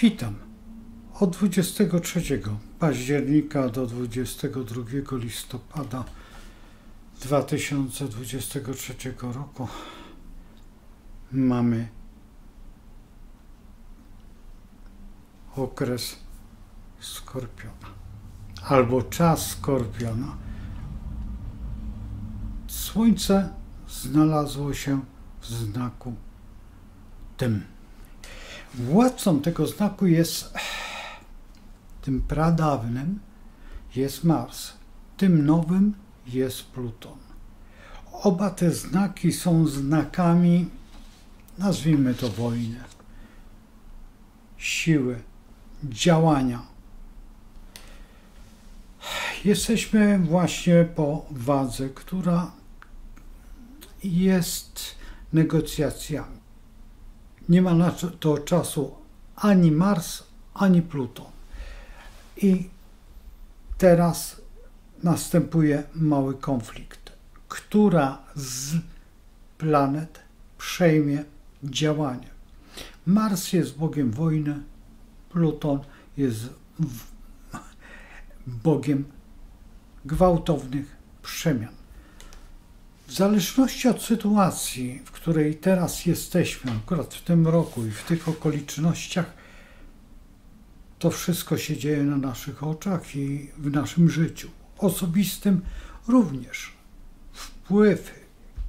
Witam. Od 23 października do 22 listopada 2023 roku mamy okres Skorpiona albo czas Skorpiona. Słońce znalazło się w znaku tym. Władcą tego znaku jest, tym pradawnym jest Mars, tym nowym jest Pluton. Oba te znaki są znakami, nazwijmy to wojny, siły, działania. Jesteśmy właśnie po wadze, która jest negocjacjami. Nie ma na to czasu ani Mars, ani Pluton. I teraz następuje mały konflikt. Która z planet przejmie działanie? Mars jest bogiem wojny, Pluton jest bogiem gwałtownych przemian. W zależności od sytuacji, w której teraz jesteśmy, akurat w tym roku i w tych okolicznościach, to wszystko się dzieje na naszych oczach i w naszym życiu osobistym również. Wpływ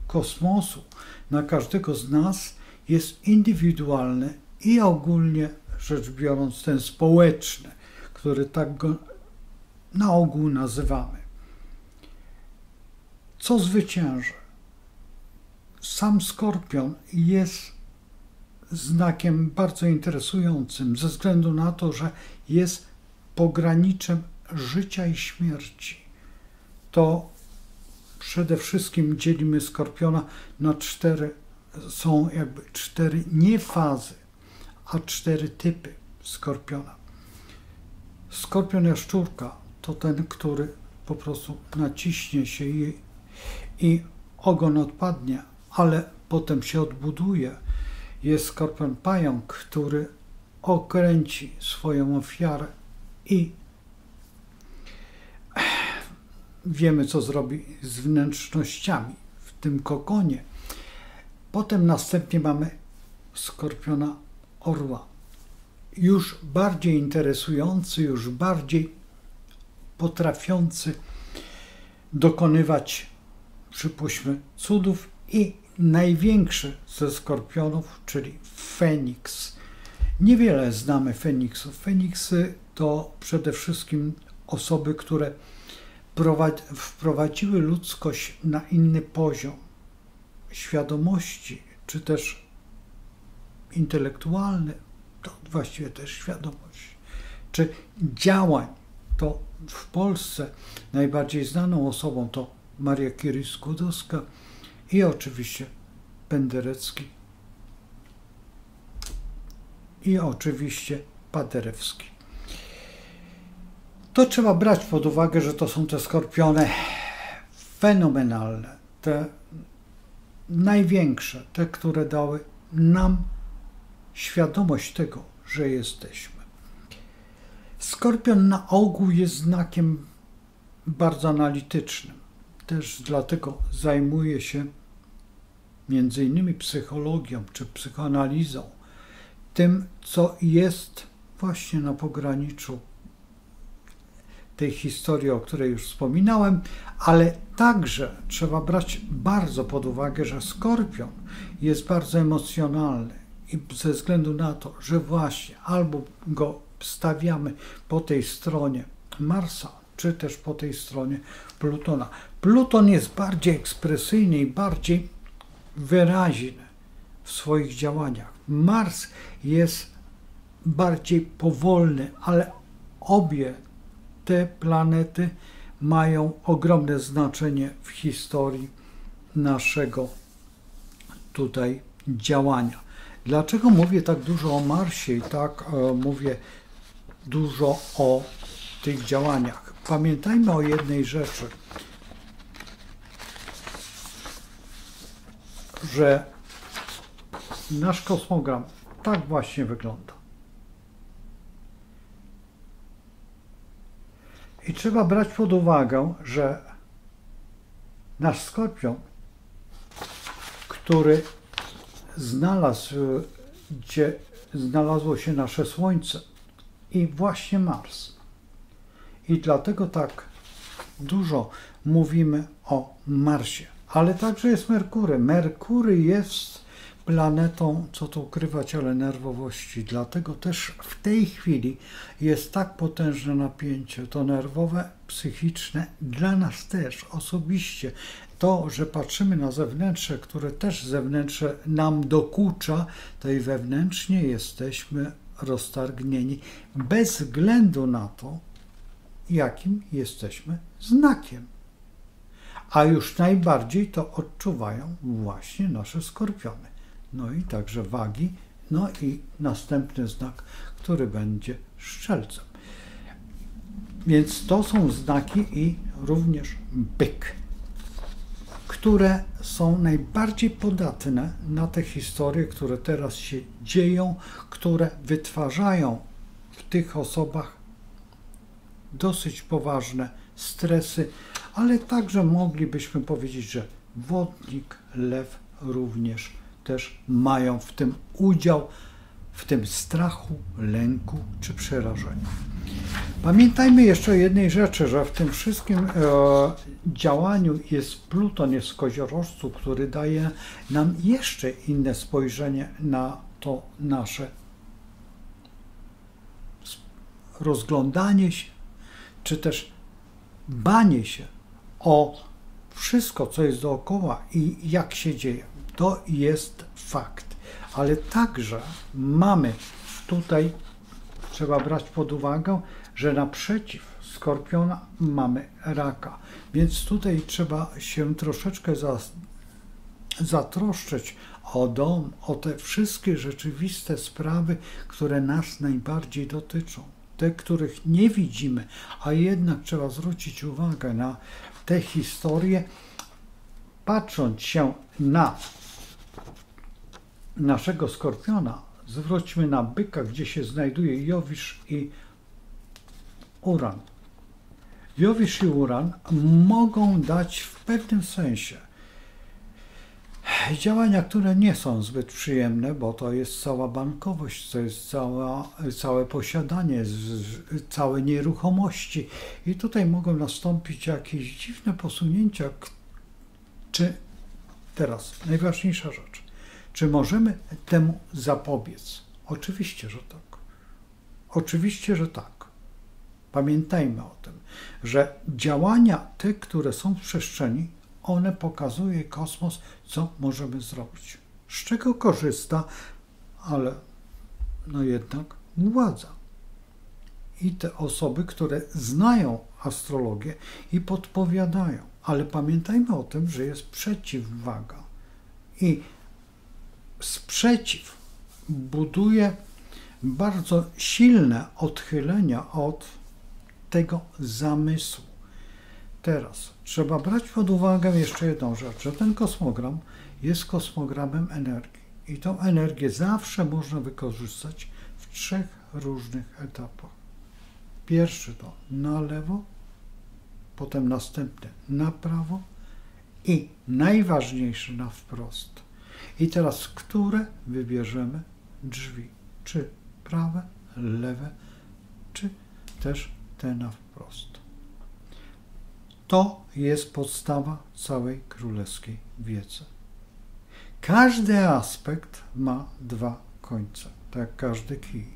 kosmosu na każdego z nas jest indywidualny i ogólnie rzecz biorąc ten społeczny, który tak go na ogół nazywamy. Co zwycięży? Sam Skorpion jest znakiem bardzo interesującym ze względu na to, że jest pograniczem życia i śmierci. To przede wszystkim dzielimy Skorpiona na są jakby cztery nie fazy, a 4 typy Skorpiona. Skorpion jaszczurka to ten, który po prostu naciśnie się i ogon odpadnie, ale potem się odbuduje. Jest skorpion pająk, który okręci swoją ofiarę i wiemy, co zrobi z wnętrznościami w tym kokonie. Potem następnie mamy skorpiona orła. Już bardziej interesujący, już bardziej potrafiący dokonywać, przypuśćmy, cudów i największy ze skorpionów, czyli Feniks. Niewiele znamy Feniksów. Feniksy to przede wszystkim osoby, które wprowadziły ludzkość na inny poziom świadomości, czy też intelektualny, to właściwie też świadomość, czy działań. To w Polsce najbardziej znaną osobą to Maria Curie-Skłodowska i oczywiście Penderecki i oczywiście Paderewski. To trzeba brać pod uwagę, że to są te skorpiony fenomenalne, te największe, te, które dały nam świadomość tego, że jesteśmy. Skorpion na ogół jest znakiem bardzo analitycznym. Też dlatego zajmuje się między innymi psychologią czy psychoanalizą, tym, co jest właśnie na pograniczu tej historii, o której już wspominałem, ale także trzeba brać bardzo pod uwagę, że Skorpion jest bardzo emocjonalny i ze względu na to, że właśnie albo go stawiamy po tej stronie Marsa, czy też po tej stronie Plutona. Pluton jest bardziej ekspresyjny i bardziej wyraźny w swoich działaniach. Mars jest bardziej powolny, ale obie te planety mają ogromne znaczenie w historii naszego tutaj działania. Dlaczego mówię tak dużo o Marsie i tak mówię dużo o tych działaniach? Pamiętajmy o jednej rzeczy, że nasz kosmogram tak właśnie wygląda. I trzeba brać pod uwagę, że nasz skorpion, który gdzie znalazło się nasze Słońce i właśnie Mars. I dlatego tak dużo mówimy o Marsie. Ale także jest Merkury. Merkury jest planetą, co tu ukrywać, ale nerwowości. Dlatego też w tej chwili jest tak potężne napięcie, to nerwowe, psychiczne, dla nas też osobiście. To, że patrzymy na zewnętrzne, które też zewnętrzne nam dokucza, to i wewnętrznie jesteśmy roztargnieni, bez względu na to, jakim jesteśmy znakiem. A już najbardziej to odczuwają właśnie nasze skorpiony. No i także wagi, no i następny znak, który będzie strzelcem. Więc to są znaki i również byk, które są najbardziej podatne na te historie, które teraz się dzieją, które wytwarzają w tych osobach dosyć poważne stresy, ale także moglibyśmy powiedzieć, że wodnik, lew również też mają w tym udział, w tym strachu, lęku czy przerażeniu. Pamiętajmy jeszcze o jednej rzeczy, że w tym wszystkim działaniu jest Pluton, jest w koziorożcu, który daje nam jeszcze inne spojrzenie na to nasze rozglądanie się, czy też banie się o wszystko, co jest dookoła i jak się dzieje. To jest fakt. Ale także mamy tutaj, trzeba brać pod uwagę, że naprzeciw Skorpiona mamy Raka. Więc tutaj trzeba się troszeczkę zatroszczyć o dom, o te wszystkie rzeczywiste sprawy, które nas najbardziej dotyczą. Te, których nie widzimy, a jednak trzeba zwrócić uwagę na te historie, patrząc się na naszego Skorpiona, zwróćmy na byka, gdzie się znajduje Jowisz i Uran. Jowisz i Uran mogą dać w pewnym sensie działania, które nie są zbyt przyjemne, bo to jest cała bankowość, to jest całe posiadanie, całe nieruchomości. I tutaj mogą nastąpić jakieś dziwne posunięcia. Czy teraz najważniejsza rzecz, czy możemy temu zapobiec? Oczywiście, że tak. Oczywiście, że tak. Pamiętajmy o tym, że działania te, które są w przestrzeni, one pokazuje kosmos, co możemy zrobić. Z czego korzysta, ale no jednak władza. I te osoby, które znają astrologię i podpowiadają. Ale pamiętajmy o tym, że jest przeciwwaga. I sprzeciw buduje bardzo silne odchylenia od tego zamysłu. Teraz trzeba brać pod uwagę jeszcze jedną rzecz, że ten kosmogram jest kosmogramem energii i tą energię zawsze można wykorzystać w 3 różnych etapach. Pierwszy to na lewo, potem następny na prawo i najważniejszy na wprost. I teraz, które wybierzemy drzwi? Czy prawe, lewe, czy też te na wprost? To jest podstawa całej królewskiej wiedzy. Każdy aspekt ma 2 końce, tak jak każdy kij.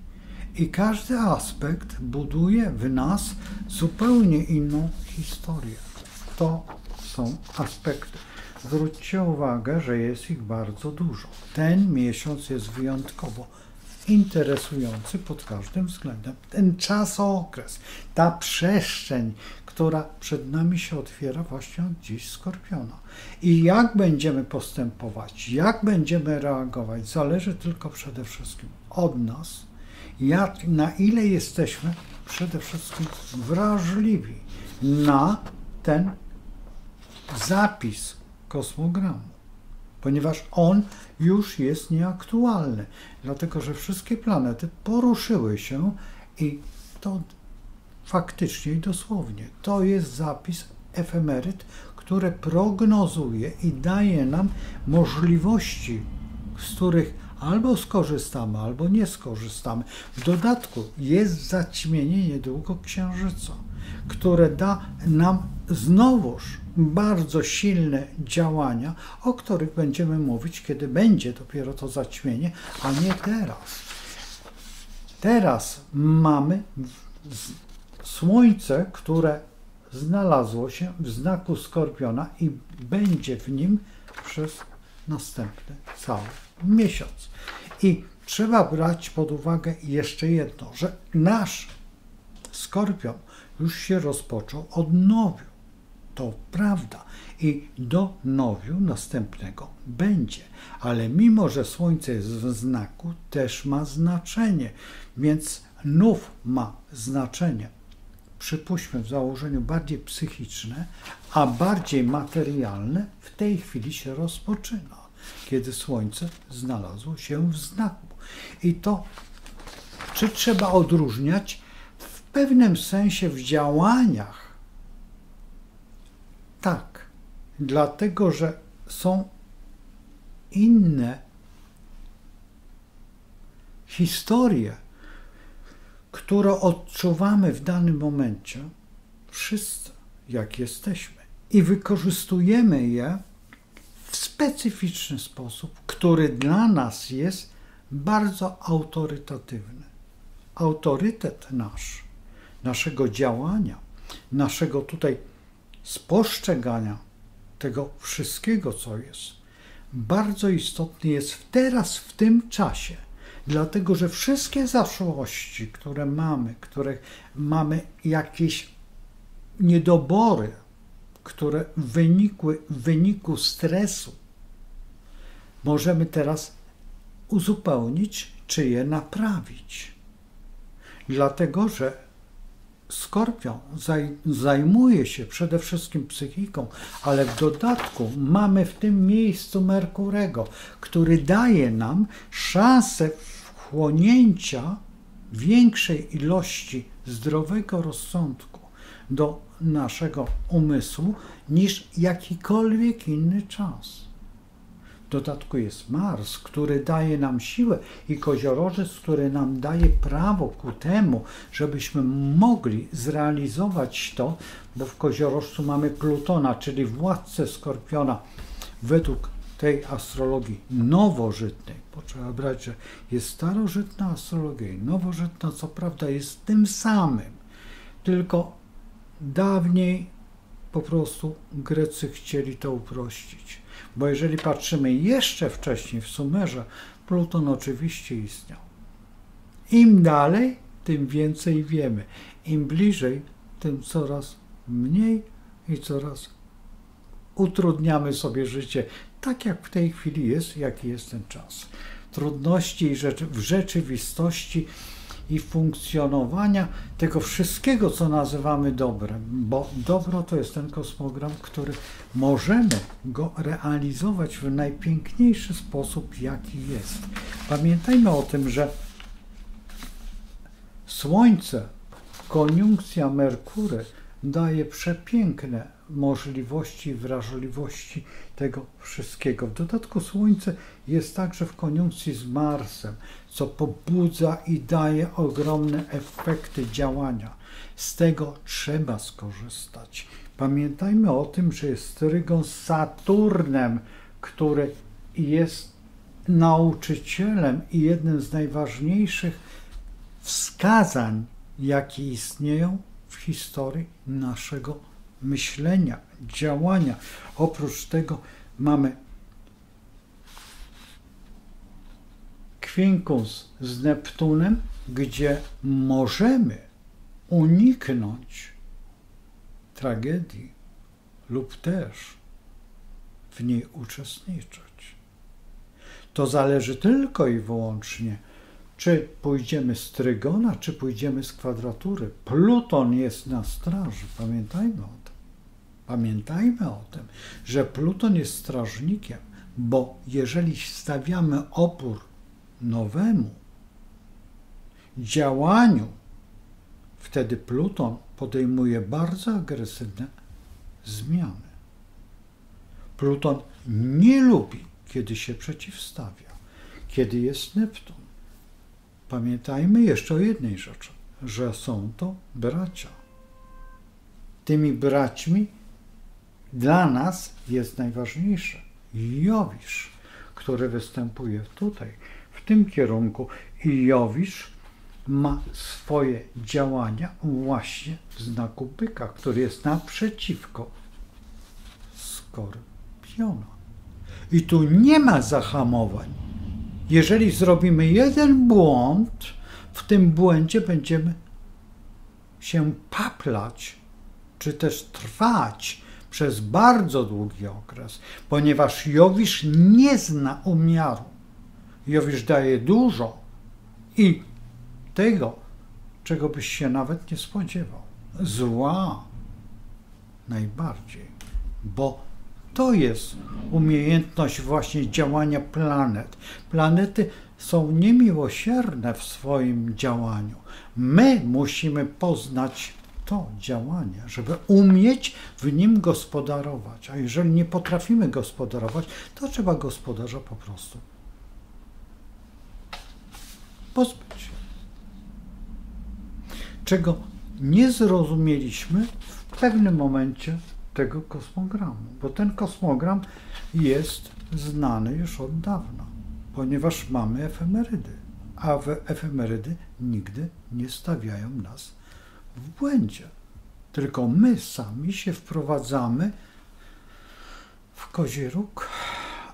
I każdy aspekt buduje w nas zupełnie inną historię. To są aspekty. Zwróćcie uwagę, że jest ich bardzo dużo. Ten miesiąc jest wyjątkowo interesujący pod każdym względem. Ten czasokres, ta przestrzeń, która przed nami się otwiera właśnie od dziś Skorpiona. I jak będziemy postępować, jak będziemy reagować, zależy tylko przede wszystkim od nas, na ile jesteśmy przede wszystkim wrażliwi na ten zapis kosmogramu, ponieważ on już jest nieaktualny, dlatego że wszystkie planety poruszyły się i to faktycznie i dosłownie. To jest zapis efemeryt, które prognozuje i daje nam możliwości, z których albo skorzystamy, albo nie skorzystamy. W dodatku jest zaćmienie niedługo Księżyca, które da nam znowuż bardzo silne działania, o których będziemy mówić, kiedy będzie dopiero to zaćmienie, a nie teraz. Teraz mamy Słońce, które znalazło się w znaku Skorpiona i będzie w nim przez następny cały miesiąc. I trzeba brać pod uwagę jeszcze jedno, że nasz Skorpion już się rozpoczął od nowiu. To prawda. I do nowiu następnego będzie. Ale mimo, że Słońce jest w znaku, też ma znaczenie. Więc nów ma znaczenie. Przypuśćmy w założeniu bardziej psychiczne, a bardziej materialne w tej chwili się rozpoczyna, kiedy Słońce znalazło się w znaku. I to, czy trzeba odróżniać? W pewnym sensie w działaniach. Tak, dlatego, że są inne historie, które odczuwamy w danym momencie, wszyscy, jak jesteśmy, i wykorzystujemy je w specyficzny sposób, który dla nas jest bardzo autorytatywny. Autorytet nasz, naszego działania, naszego tutaj spostrzegania tego wszystkiego, co jest, bardzo istotny jest teraz, w tym czasie. Dlatego, że wszystkie zaszłości, które mamy jakieś niedobory, które wynikły w wyniku stresu, możemy teraz uzupełnić, czy je naprawić. Dlatego, że Skorpion zajmuje się przede wszystkim psychiką, ale w dodatku mamy w tym miejscu Merkurego, który daje nam szansę wchłonięcia większej ilości zdrowego rozsądku do naszego umysłu niż jakikolwiek inny czas. W dodatku jest Mars, który daje nam siłę, i Koziorożec, który nam daje prawo ku temu, żebyśmy mogli zrealizować to, bo w Koziorożcu mamy Plutona, czyli władcę Skorpiona, według tej astrologii nowożytnej, bo trzeba brać, że jest starożytna astrologia i nowożytna, co prawda jest tym samym, tylko dawniej po prostu Grecy chcieli to uprościć. Bo jeżeli patrzymy jeszcze wcześniej w Sumerze, Pluton oczywiście istniał. Im dalej, tym więcej wiemy. Im bliżej, tym coraz mniej i coraz utrudniamy sobie życie, tak jak w tej chwili jest, jaki jest ten czas. Trudności w rzeczywistości i funkcjonowania tego wszystkiego, co nazywamy dobrem, bo dobro to jest ten kosmogram, który możemy go realizować w najpiękniejszy sposób, jaki jest. Pamiętajmy o tym, że Słońce, koniunkcja Merkury, daje przepiękne możliwości i wrażliwości tego wszystkiego. W dodatku Słońce jest także w koniunkcji z Marsem, co pobudza i daje ogromne efekty działania. Z tego trzeba skorzystać. Pamiętajmy o tym, że jest trygon z Saturnem, który jest nauczycielem i jednym z najważniejszych wskazań, jakie istnieją w historii naszego myślenia, działania. Oprócz tego mamy kwinkus z Neptunem, gdzie możemy uniknąć tragedii lub też w niej uczestniczyć. To zależy tylko i wyłącznie, czy pójdziemy z trygona, czy pójdziemy z kwadratury. Pluton jest na straży, pamiętajmy o tym. Pamiętajmy o tym, że Pluton jest strażnikiem, bo jeżeli stawiamy opór nowemu działaniu Wtedy Pluton podejmuje bardzo agresywne zmiany. Pluton nie lubi, kiedy się przeciwstawia, kiedy jest Neptun. Pamiętajmy jeszcze o jednej rzeczy, że są to bracia. Tymi braćmi dla nas jest najważniejszy Jowisz, który występuje tutaj, w tym kierunku. I Jowisz ma swoje działania właśnie w znaku byka, który jest naprzeciwko Skorpiona. I tu nie ma zahamowań. Jeżeli zrobimy jeden błąd, w tym błędzie będziemy się paplać, czy też trwać przez bardzo długi okres, ponieważ Jowisz nie zna umiaru. Jowisz daje dużo i tego, czego byś się nawet nie spodziewał. Zła najbardziej, bo to jest umiejętność właśnie działania planet. Planety są niemiłosierne w swoim działaniu. My musimy poznać to działanie, żeby umieć w nim gospodarować. A jeżeli nie potrafimy gospodarować, to trzeba gospodarza po prostu pozbyć się. Czego nie zrozumieliśmy w pewnym momencie tego kosmogramu, bo ten kosmogram jest znany już od dawna, ponieważ mamy efemerydy, a efemerydy nigdy nie stawiają nas w błędzie, tylko my sami się wprowadzamy w kozi róg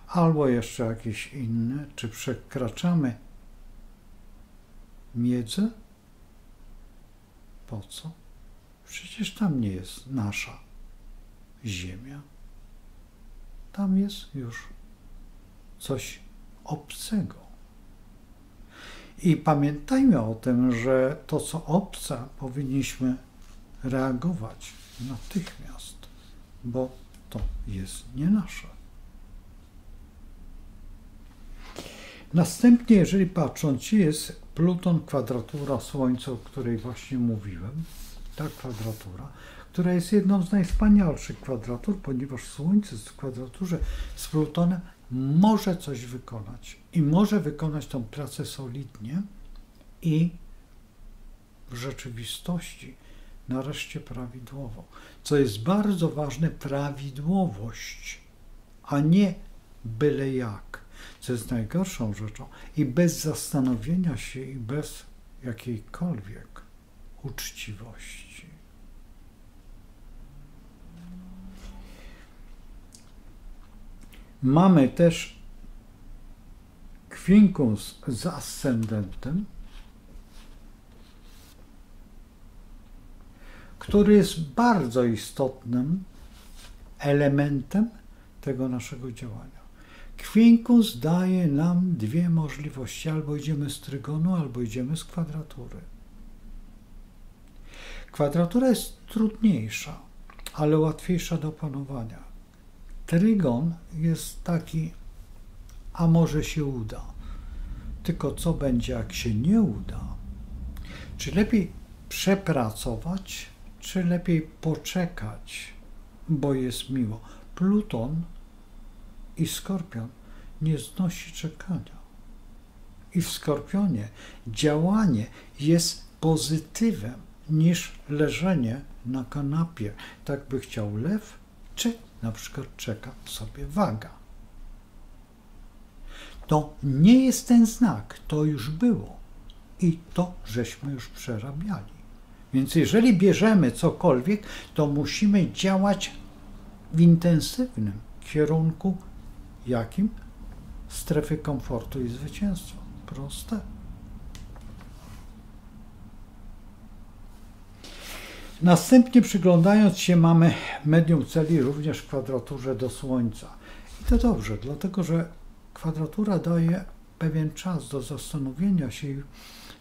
albo jeszcze jakieś inne, czy przekraczamy miedzę. Po co? Przecież tam nie jest nasza Ziemia. Tam jest już coś obcego. I pamiętajmy o tym, że to, co obce, powinniśmy reagować natychmiast, bo to jest nie nasze. Następnie, jeżeli patrząc, jest Pluton, kwadratura Słońca, o której właśnie mówiłem, ta kwadratura, która jest jedną z najwspanialszych kwadratur, ponieważ Słońce w kwadraturze z Plutonem może coś wykonać i może wykonać tą pracę solidnie i w rzeczywistości nareszcie prawidłowo. Co jest bardzo ważne, prawidłowość, a nie byle jak, co jest najgorszą rzeczą i bez zastanowienia się i bez jakiejkolwiek uczciwości. Mamy też kwinkus z ascendentem, który jest bardzo istotnym elementem tego naszego działania. Kwinkus daje nam dwie możliwości, albo idziemy z trygonu, albo idziemy z kwadratury. Kwadratura jest trudniejsza, ale łatwiejsza do opanowania. Trygon jest taki, a może się uda. Tylko co będzie, jak się nie uda? Czy lepiej przepracować, czy lepiej poczekać, bo jest miło? Pluton i Skorpion nie znosi czekania. I w Skorpionie działanie jest pozytywem niż leżenie na kanapie. Tak by chciał lew, czy na przykład czeka sobie waga. To nie jest ten znak, to już było i to żeśmy już przerabiali. Więc jeżeli bierzemy cokolwiek, to musimy działać w intensywnym kierunku. Jakim? Strefy komfortu i zwycięstwa. Proste. Następnie przyglądając się, mamy medium celi również w kwadraturze do Słońca. I to dobrze, dlatego że kwadratura daje pewien czas do zastanowienia się i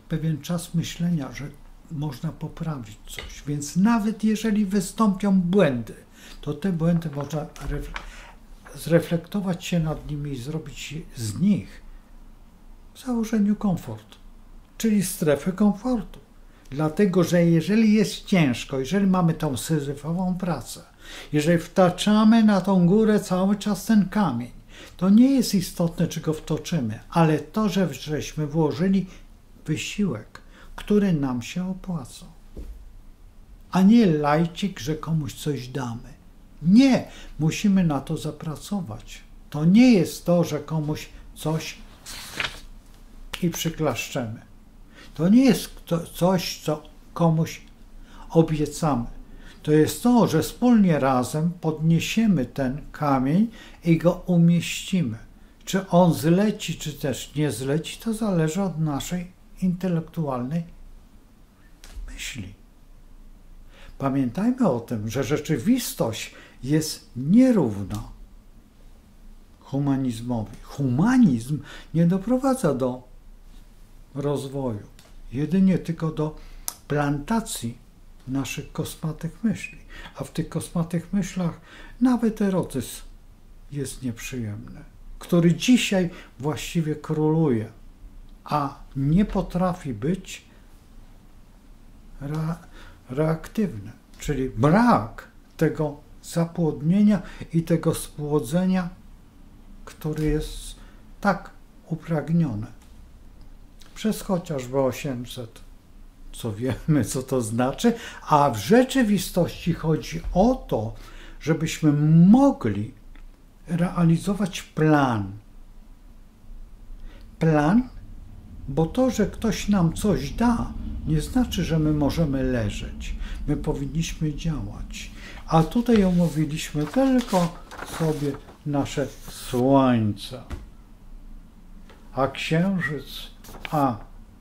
pewien czas myślenia, że można poprawić coś. Więc nawet jeżeli wystąpią błędy, to te błędy można zreflektować się nad nimi i zrobić z nich w założeniu komfort, czyli strefę komfortu. Dlatego, że jeżeli jest ciężko, jeżeli mamy tą syzyfową pracę, jeżeli wtaczamy na tą górę cały czas ten kamień, to nie jest istotne, czy go wtoczymy, ale to, że żeśmy włożyli wysiłek, który nam się opłaca. A nie lajcik, że komuś coś damy. Nie, musimy na to zapracować. To nie jest to, że komuś coś i przyklaszczemy. To nie jest coś, co komuś obiecamy. To jest to, że wspólnie razem podniesiemy ten kamień i go umieścimy. Czy on zleci, czy też nie zleci, to zależy od naszej intelektualnej myśli. Pamiętajmy o tym, że rzeczywistość jest nierówna humanizmowi. Humanizm nie doprowadza do rozwoju, jedynie tylko do plantacji naszych kosmatych myśli. A w tych kosmatych myślach nawet erotyzm jest nieprzyjemny, który dzisiaj właściwie króluje, a nie potrafi być reaktywny, czyli brak tego zapłodnienia i tego spłodzenia, który jest tak upragniony przez chociażby 800, co wiemy, co to znaczy, a w rzeczywistości chodzi o to, żebyśmy mogli realizować plan. Plan, bo to, że ktoś nam coś da, nie znaczy, że my możemy leżeć. My powinniśmy działać. A tutaj omówiliśmy tylko sobie nasze Słońce. A Księżyc, a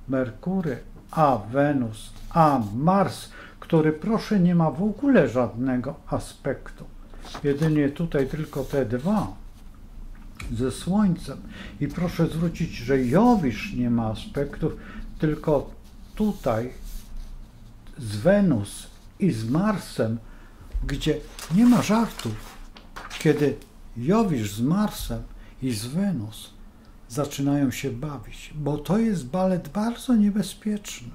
Merkury, a Wenus, a Mars, który proszę nie ma w ogóle żadnego aspektu. Jedynie tutaj tylko te dwa ze Słońcem. I proszę zwrócić, że Jowisz nie ma aspektów, tylko tutaj z Wenus i z Marsem, gdzie nie ma żartów, kiedy Jowisz z Marsem i z Wenus zaczynają się bawić, bo to jest balet bardzo niebezpieczny.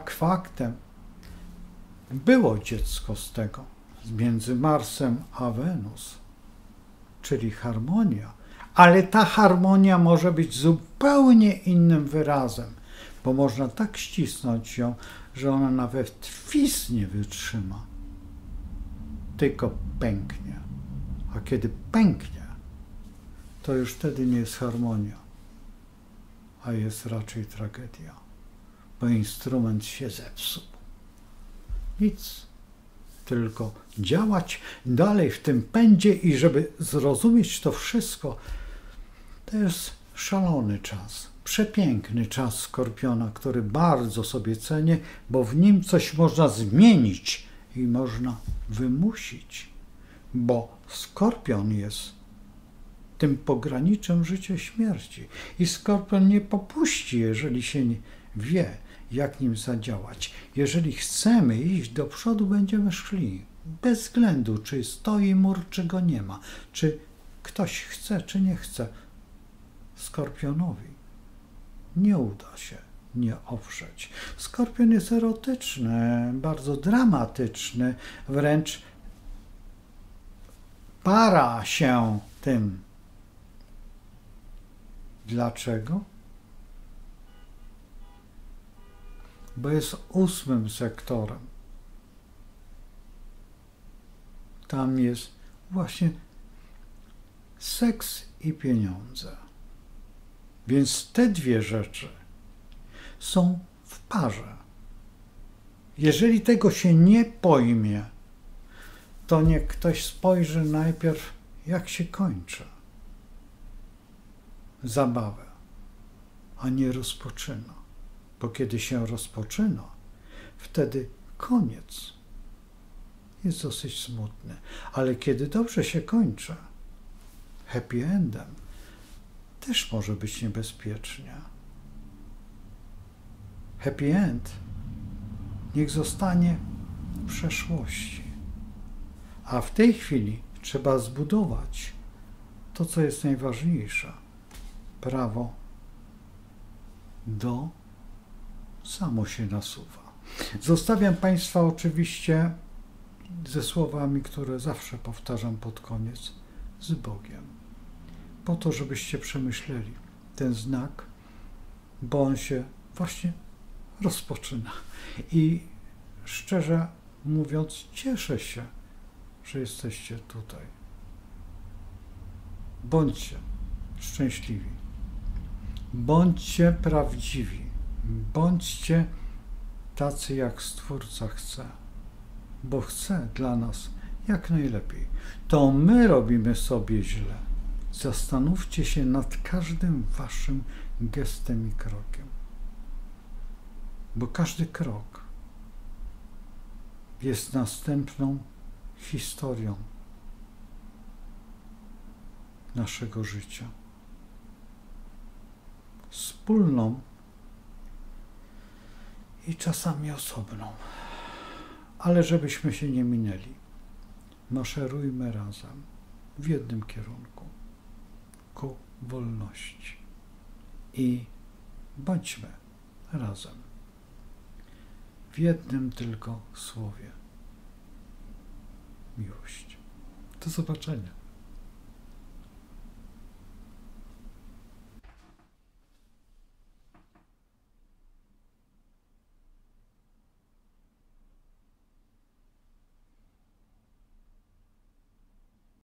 Faktem było dziecko z tego, między Marsem a Wenus, czyli harmonia, ale ta harmonia może być zupełnie innym wyrazem, bo można tak ścisnąć ją, że ona nawet fis nie wytrzyma, tylko pęknie. A kiedy pęknie, to już wtedy nie jest harmonia, a jest raczej tragedia, bo instrument się zepsuł. Nic, tylko działać dalej w tym pędzie i żeby zrozumieć to wszystko, to jest szalony czas, przepiękny czas Skorpiona, który bardzo sobie cenię, bo w nim coś można zmienić i można wymusić, bo Skorpion jest tym pograniczem życia i śmierci. I Skorpion nie popuści, jeżeli się nie wie, jak nim zadziałać. Jeżeli chcemy iść do przodu, będziemy szli. Bez względu, czy stoi mur, czy go nie ma. Czy ktoś chce, czy nie chce. Skorpionowi nie uda się nie oprzeć. Skorpion jest erotyczny, bardzo dramatyczny, wręcz para się tym. Dlaczego? Bo jest 8. sektorem. Tam jest właśnie seks i pieniądze. Więc te dwie rzeczy są w parze. Jeżeli tego się nie pojmie, to niech ktoś spojrzy najpierw, jak się kończy zabawę, a nie rozpoczyna. Bo kiedy się rozpoczyna, wtedy koniec jest dosyć smutny. Ale kiedy dobrze się kończy, happy endem, też może być niebezpiecznie. Happy end niech zostanie w przeszłości. A w tej chwili trzeba zbudować to, co jest najważniejsze. Prawo do samo się nasuwa. Zostawiam Państwa oczywiście ze słowami, które zawsze powtarzam pod koniec, z Bogiem. Po to, żebyście przemyśleli ten znak, bo on się właśnie rozpoczyna. I szczerze mówiąc, cieszę się, że jesteście tutaj. Bądźcie szczęśliwi. Bądźcie prawdziwi. Bądźcie tacy, jak Stwórca chce. Bo chce dla nas jak najlepiej. To my robimy sobie źle. Zastanówcie się nad każdym waszym gestem i krokiem. Bo każdy krok jest następną historią naszego życia. Wspólną i czasami osobną. Ale żebyśmy się nie minęli, maszerujmy razem w jednym kierunku, ku wolności. I bądźmy razem w jednym tylko słowie. Miłość. Do zobaczenia.